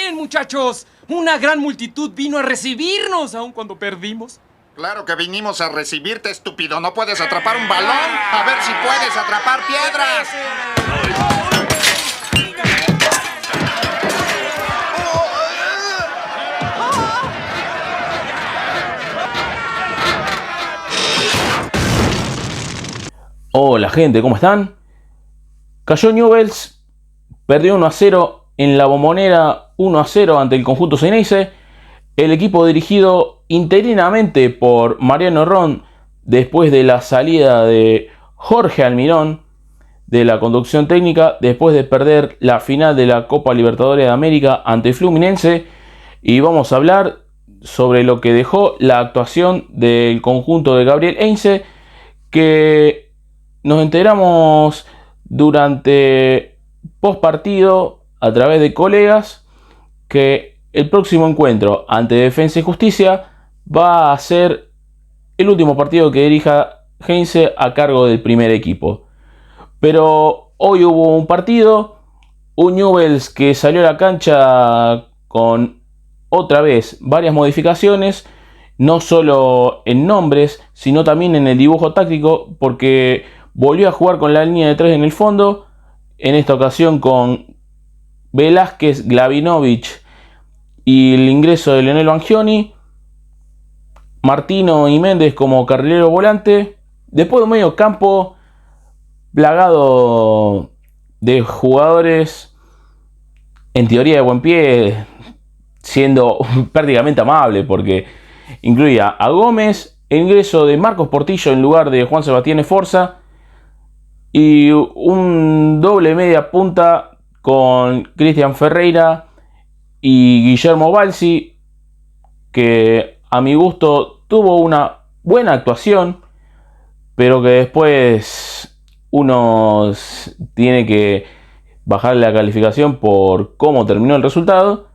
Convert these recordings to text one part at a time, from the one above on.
bien, muchachos. Una gran multitud vino a recibirnos, aun cuando perdimos. Claro que vinimos a recibirte, estúpido. ¿No puedes atrapar un balón? A ver si puedes atrapar piedras. Hola gente, ¿cómo están? Cayó Newell's, perdió 1-0 en la Bombonera, 1-0 ante el conjunto Xeneize. El equipo dirigido interinamente por Mariano Ron, después de la salida de Jorge Almirón de la conducción técnica, después de perder la final de la Copa Libertadores de América ante Fluminense. Y vamos a hablar sobre lo que dejó la actuación del conjunto de Gabriel Heinze, que nos enteramos durante post partido a través de colegas que el próximo encuentro ante Defensa y Justicia va a ser el último partido que dirija Heinze a cargo del primer equipo. Pero hoy hubo un partido, un Newell's que salió a la cancha con otra vez varias modificaciones, no solo en nombres, sino también en el dibujo táctico, porque volvió a jugar con la línea de 3 en el fondo, en esta ocasión con Velázquez, Glavinovich y el ingreso de Leonel Bangioni, Martino y Méndez como carrilero volante. Después de un medio campo plagado de jugadores en teoría de buen pie, siendo prácticamente amable, porque incluía a Gómez, el ingreso de Marcos Portillo en lugar de Juan Sebastián Esforza y un doble media punta con Cristian Ferreira y Guillermo Balsi, que a mi gusto tuvo una buena actuación, pero que después uno tiene que bajar la calificación por cómo terminó el resultado,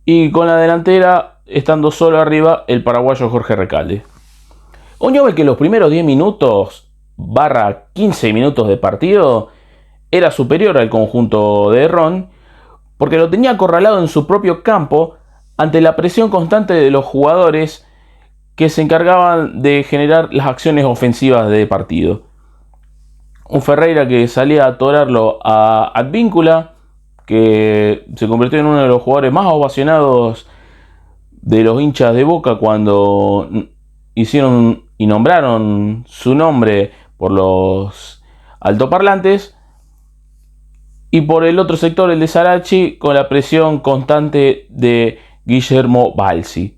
y con la delantera estando solo arriba el paraguayo Jorge Recalde. Un Newell's que los primeros 10 minutos barra 15 minutos de partido era superior al conjunto de Ron, porque lo tenía acorralado en su propio campo ante la presión constante de los jugadores que se encargaban de generar las acciones ofensivas de partido. Un Ferreira que salía a atorarlo a Advíncula, que se convirtió en uno de los jugadores más ovacionados de los hinchas de Boca cuando hicieron y nombraron su nombre por los altoparlantes. Y por el otro sector, el de Sarachi, con la presión constante de Guillermo Balsi.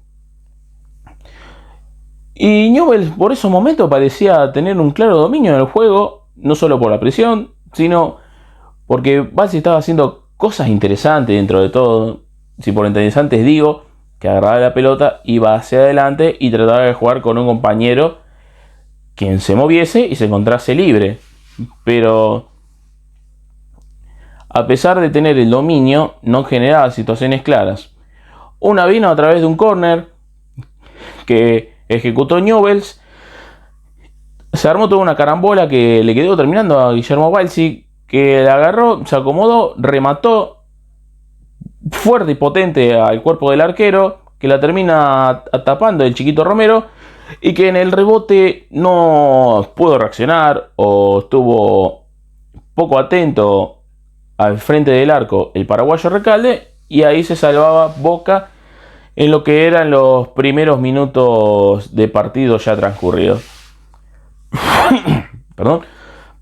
Y Newell's por esos momentos parecía tener un claro dominio del juego, no solo por la presión, sino porque Balsi estaba haciendo cosas interesantes dentro de todo. Si por interesantes digo que agarraba la pelota, iba hacia adelante y trataba de jugar con un compañero quien se moviese y se encontrase libre. Pero a pesar de tener el dominio, no generaba situaciones claras. Una vino a través de un córner que ejecutó Newell's. Se armó toda una carambola que le quedó terminando a Guillermo Balsi, que la agarró, se acomodó, remató fuerte y potente al cuerpo del arquero, que la termina tapando el chiquito Romero, y que en el rebote no pudo reaccionar o estuvo poco atento al frente del arco el paraguayo Recalde, y ahí se salvaba Boca en lo que eran los primeros minutos de partido ya transcurridos. Perdón.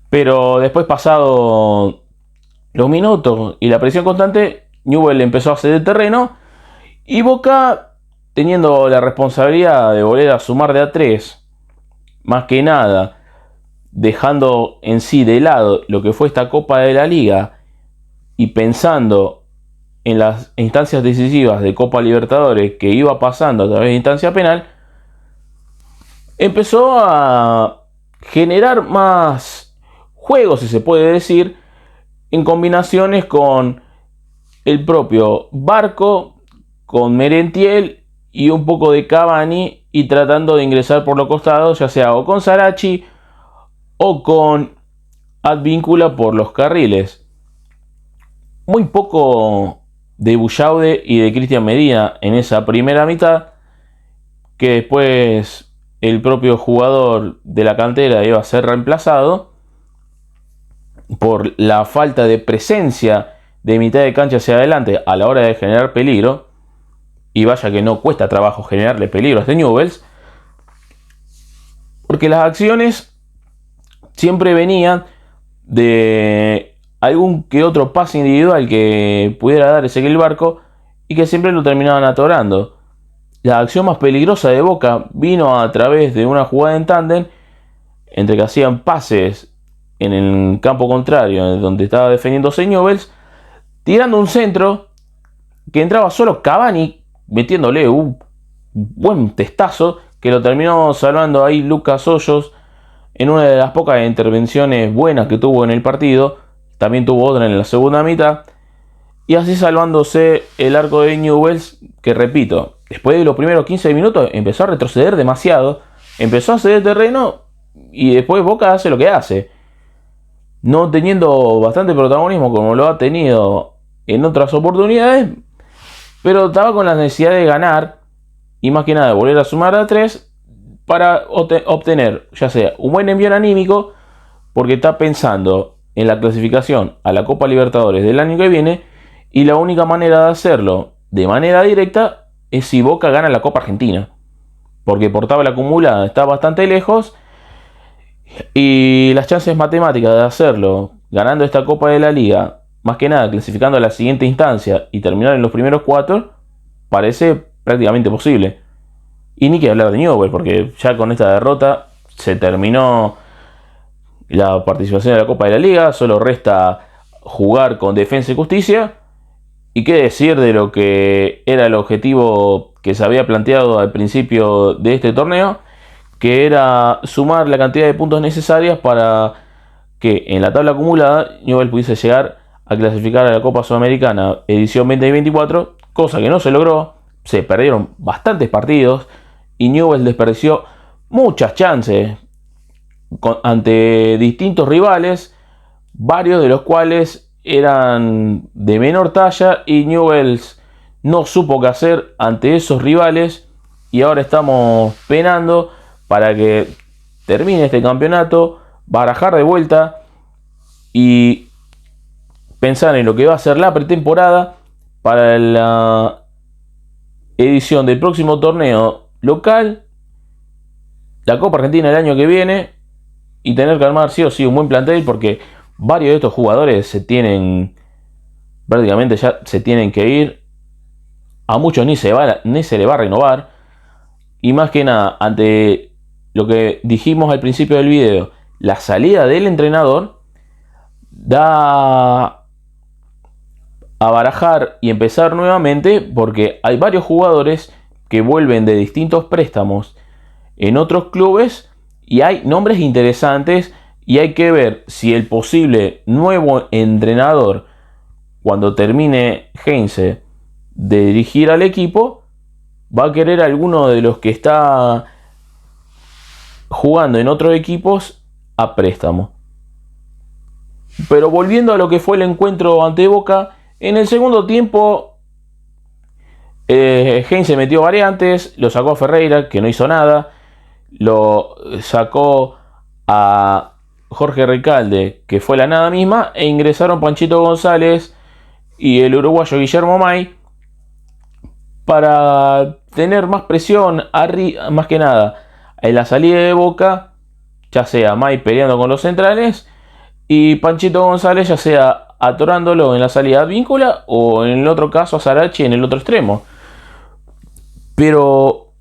Pero después, pasado los minutos y la presión constante, Newell's empezó a ceder terreno y Boca, teniendo la responsabilidad de volver a sumar de a 3, más que nada dejando en sí de lado lo que fue esta Copa de la Liga y pensando en las instancias decisivas de Copa Libertadores que iba pasando a través de instancia penal, empezó a generar más juego, si se puede decir, en combinaciones con el propio Barco, con Merentiel y un poco de Cavani, y tratando de ingresar por los costados, ya sea o con Sarachi o con Advíncula por los carriles. Muy poco de Bullaude y de Cristian Medina en esa primera mitad, que después el propio jugador de la cantera iba a ser reemplazado por la falta de presencia de mitad de cancha hacia adelante a la hora de generar peligro. Y vaya que no cuesta trabajo generarle peligro a este Newell's, porque las acciones siempre venían de algún que otro pase individual que pudiera dar Ezequiel Barco y que siempre lo terminaban atorando. La acción más peligrosa de Boca vino a través de una jugada en tándem entre que hacían pases en el campo contrario, donde estaba defendiéndose Newell's, tirando un centro que entraba solo Cavani, metiéndole un buen testazo que lo terminó salvando ahí Lucas Hoyos en una de las pocas intervenciones buenas que tuvo en el partido. También tuvo otra en la segunda mitad, y así salvándose el arco de Newell's, que repito, después de los primeros 15 minutos empezó a retroceder demasiado, empezó a ceder terreno, y después Boca hace lo que hace, no teniendo bastante protagonismo como lo ha tenido en otras oportunidades, pero estaba con la necesidad de ganar y más que nada de volver a sumar a 3 para obtener ya sea un buen envío anímico, porque está pensando en la clasificación a la Copa Libertadores del año que viene, y la única manera de hacerlo de manera directa es si Boca gana la Copa Argentina, porque por tabla acumulada está bastante lejos y las chances matemáticas de hacerlo ganando esta Copa de la Liga, más que nada clasificando a la siguiente instancia y terminar en los primeros 4, parece prácticamente posible. Y ni que hablar de Newell's, porque ya con esta derrota se terminó la participación de la Copa de la Liga, solo resta jugar con Defensa y Justicia. Y qué decir de lo que era el objetivo que se había planteado al principio de este torneo, que era sumar la cantidad de puntos necesarias para que en la tabla acumulada Newell's pudiese llegar a clasificar a la Copa Sudamericana edición 2024, cosa que no se logró. Se perdieron bastantes partidos y Newell's desperdició muchas chances ante distintos rivales, varios de los cuales eran de menor talla, y Newell's no supo qué hacer ante esos rivales, y ahora estamos penando para que termine este campeonato, barajar de vuelta y pensar en lo que va a ser la pretemporada para la edición del próximo torneo local, la Copa Argentina el año que viene, y tener que armar sí o sí un buen plantel, porque varios de estos jugadores prácticamente ya se tienen que ir, a muchos ni se le va a renovar, y más que nada ante lo que dijimos al principio del video, la salida del entrenador da a barajar y empezar nuevamente, porque hay varios jugadores que vuelven de distintos préstamos en otros clubes y hay nombres interesantes, y hay que ver si el posible nuevo entrenador, cuando termine Heinze de dirigir al equipo, va a querer alguno de los que está jugando en otros equipos a préstamo. Pero volviendo a lo que fue el encuentro ante Boca, en el segundo tiempo Heinze metió variantes, lo sacó a Ferreira, que no hizo nada, lo sacó a Jorge Recalde, que fue la nada misma, e ingresaron Panchito González y el uruguayo Guillermo May para tener más presión más que nada en la salida de Boca, ya sea May peleando con los centrales y Panchito González ya sea atorándolo en la salida víncula o en el otro caso a Sarachi en el otro extremo. Pero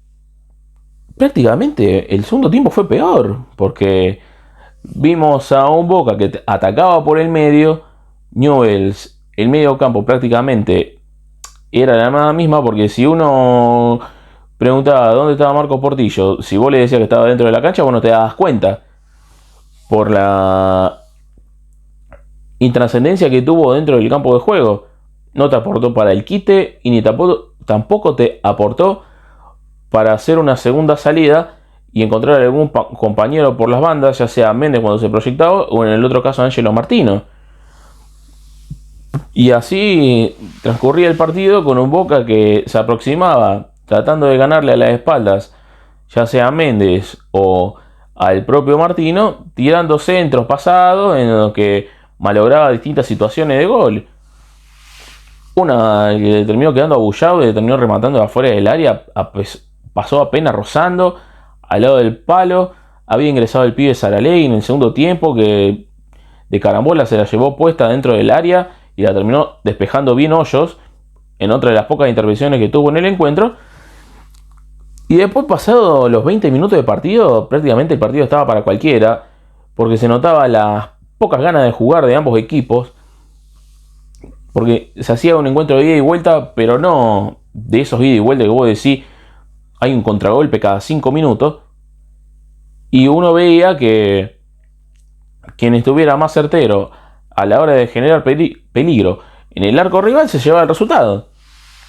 prácticamente el segundo tiempo fue peor, porque vimos a un Boca que atacaba por el medio. Newell's, el medio campo prácticamente era la nada misma, porque si uno preguntaba dónde estaba Marcos Portillo, si vos le decías que estaba dentro de la cancha, vos no te dabas cuenta por la intrascendencia que tuvo dentro del campo de juego. No te aportó para el quite y ni tampoco te aportó para hacer una segunda salida y encontrar algún compañero por las bandas, ya sea Méndez cuando se proyectaba o en el otro caso Ángelo Martino. Y así transcurría el partido con un Boca que se aproximaba tratando de ganarle a las espaldas, ya sea a Méndez o al propio Martino, tirando centros pasados en los que malograba distintas situaciones de gol. Una que terminó quedando abullado y terminó rematando de afuera del área, pasó apenas rozando al lado del palo. Había ingresado el pibe Saraley en el segundo tiempo, que de carambola se la llevó puesta dentro del área y la terminó despejando bien Hoyos en otra de las pocas intervenciones que tuvo en el encuentro. Y después, pasado los 20 minutos de partido, prácticamente el partido estaba para cualquiera, porque se notaba las pocas ganas de jugar de ambos equipos, porque se hacía un encuentro de ida y vuelta, pero no de esos ida y vuelta que vos decís hay un contragolpe cada 5 minutos, y uno veía que quien estuviera más certero a la hora de generar peligro en el arco rival se llevaba el resultado.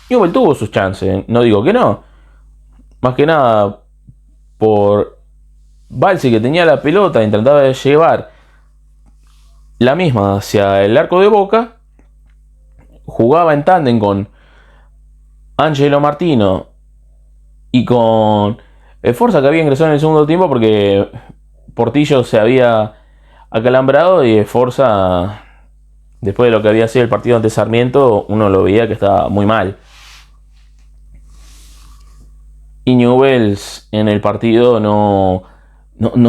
Newell tuvo sus chances, no digo que no, más que nada por Balsi, que tenía la pelota, intentaba de llevar la misma hacia el arco de Boca, jugaba en tándem con Angelo Martino y con Forza, que había ingresado en el segundo tiempo porque Portillo se había acalambrado, y Forza, después de lo que había sido el partido ante Sarmiento, uno lo veía que estaba muy mal. Y Newell's en el partido no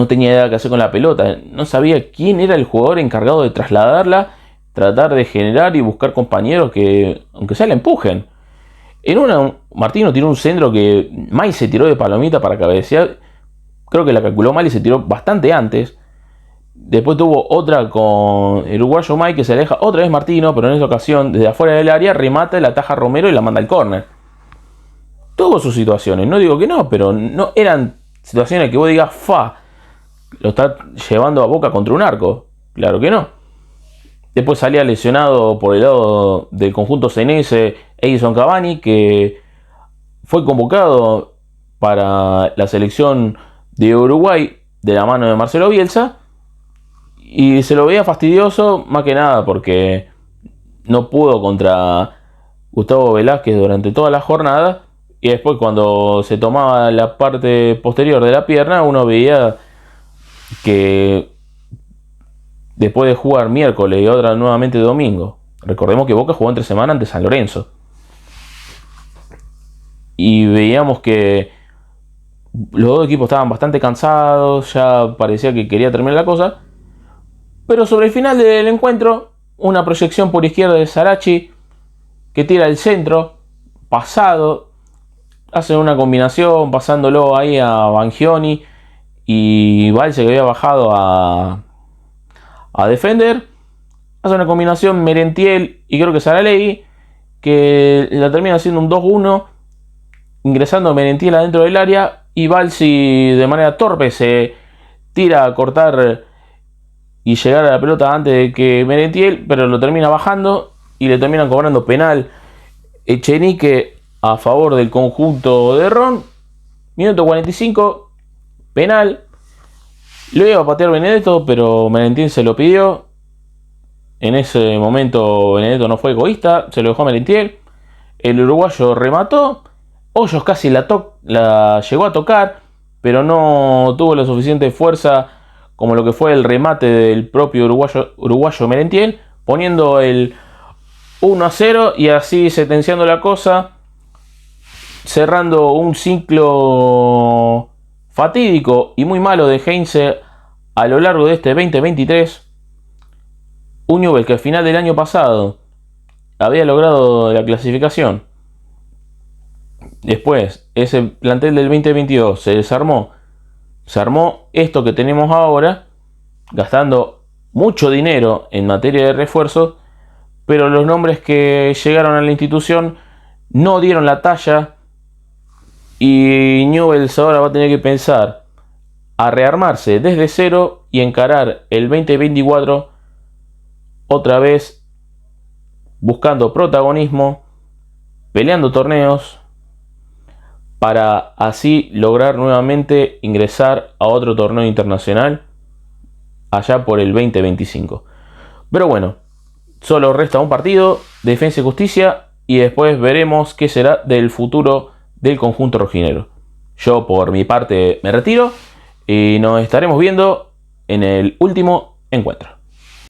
tenía idea qué hacer con la pelota. No sabía quién era el jugador encargado de trasladarla, tratar de generar y buscar compañeros que, aunque sea, la empujen. En una, Martino tiró un centro que May se tiró de palomita para cabecear. Creo que la calculó mal y se tiró bastante antes. Después tuvo otra con el uruguayo May, que se aleja otra vez Martino, pero en esta ocasión desde afuera del área remata, la ataja Romero y la manda al córner. Tuvo sus situaciones, no digo que no, pero no eran situaciones que vos digas, lo está llevando a Boca contra un arco. Claro que no. Después salía lesionado por el lado del conjunto ceneice Edison Cavani, que fue convocado para la selección de Uruguay de la mano de Marcelo Bielsa, y se lo veía fastidioso, más que nada porque no pudo contra Gustavo Velázquez durante toda la jornada. Y después, cuando se tomaba la parte posterior de la pierna, uno veía que después de jugar miércoles y otra nuevamente domingo, recordemos que Boca jugó entre semana ante San Lorenzo, y veíamos que los dos equipos estaban bastante cansados, ya parecía que quería terminar la cosa. Pero sobre el final del encuentro, una proyección por izquierda de Sarachi, que tira el centro pasado, hacen una combinación pasándolo ahí a Bangioni y Valse, que había bajado a defender. Hace una combinación Merentiel y creo que Saralegui, que la termina haciendo un 2-1, ingresando Merentiel adentro del área, y Balsi de manera torpe se tira a cortar y llegar a la pelota antes de que Merentiel, pero lo termina bajando y le terminan cobrando penal Echenique a favor del conjunto de Ron. Minuto 45, penal. Lo iba a patear Benedetto, pero Merentiel se lo pidió. En ese momento Benedetto no fue egoísta, se lo dejó a Merentiel. El uruguayo remató. Hoyos casi la llegó a tocar, pero no tuvo la suficiente fuerza como lo que fue el remate del propio uruguayo Merentiel, poniendo el 1-0 y así sentenciando la cosa, cerrando un ciclo fatídico y muy malo de Heinze a lo largo de este 2023. Un Newell's que al final del año pasado había logrado la clasificación. Después, ese plantel del 2022 se desarmó. Se armó esto que tenemos ahora, gastando mucho dinero en materia de refuerzos, pero los nombres que llegaron a la institución no dieron la talla, y Newell's ahora va a tener que pensar a rearmarse desde cero y encarar el 2024 otra vez buscando protagonismo, peleando torneos, para así lograr nuevamente ingresar a otro torneo internacional allá por el 2025. Pero bueno, Solo resta un partido, Defensa y Justicia, y después veremos qué será del futuro del conjunto rojinegro. Yo por mi parte me retiro y nos estaremos viendo en el último encuentro.